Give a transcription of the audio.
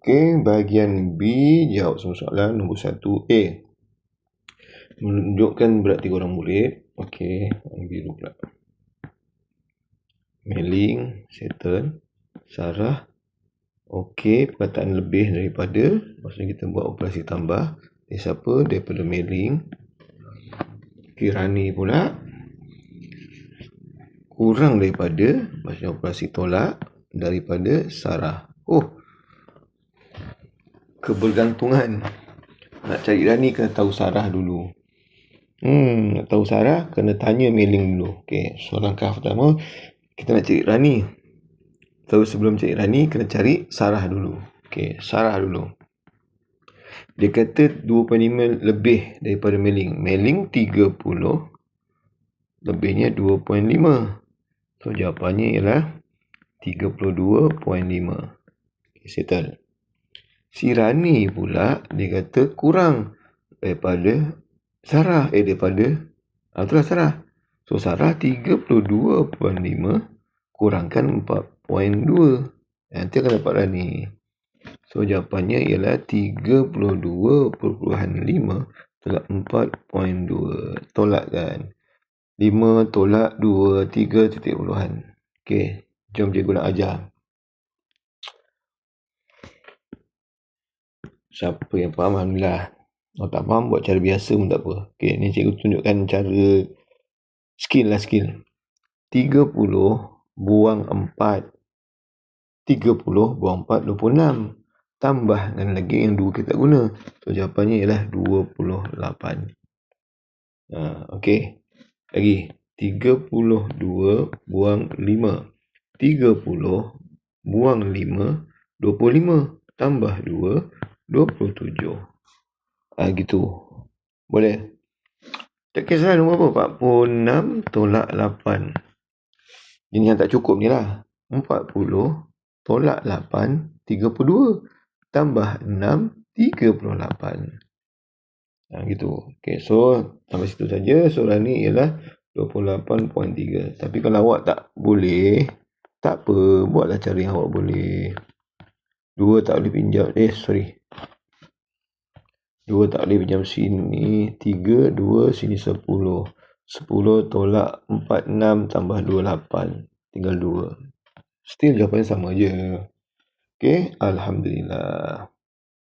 Okey, bahagian B, jawab semua soalan. Nombor 1A. Menunjukkan berat 3 orang murid. Okey, yang biru pula. Mailing, settle. Sarah. Okey, perkataan lebih daripada. Maksudnya kita buat operasi tambah. Dari siapa? Daripada mailing. Kirani pula. Kurang daripada. Maksudnya operasi tolak. Daripada Sarah. Oh, kebergantungan. Nak cari Rani kena tahu Sarah dulu. Nak tahu Sarah kena tanya mailing dulu. Okey, so langkah pertama kita nak cari Rani. So sebelum cari Rani kena cari Sarah dulu. Okey, Sarah dulu. Dia kata 2.5 lebih daripada mailing. Mailing 30, lebihnya 2.5. So jawapannya ialah 32.5. Okay, settle. Si Rani pula dia kata kurang daripada Sarah. Itulah Sarah. So Sarah 32.5 kurangkan 4.2. Nanti akan dapat Rani. So jawapannya ialah 32.5 tolak 4.2. Tolak kan. 5 tolak 2, 3 titik puluhan. Okey, jom cikgu nak ajar. Siapa yang faham, alhamdulillah. Kalau tak faham, buat cara biasa pun tak apa. Okey, ni cikgu tunjukkan cara skill lah, skill. 30 buang 4. 30 buang 4, 26. Tambah dengan lagi yang 2 kita guna. So, jawapannya ialah 28. Okey. Lagi. 32 buang 5. 30 buang 5, 25. Tambah 2, 27. Gitu. Boleh? Tak kisah nombor apa? 46 tolak 8. Ini yang tak cukup ni lah. 40 tolak 8, 32. Tambah 6, 38. Gitu. Okay, so sampai situ saja. Soalan ni ialah 28.3. Tapi kalau awak tak boleh, tak apa. Buatlah cara yang awak boleh. 2 tak boleh pinjam. 2 tak boleh pinjam sini. 3, 2, sini 10. 10 tolak 46 tambah 28. Tinggal 2. Still jawapannya sama je. Okay, alhamdulillah.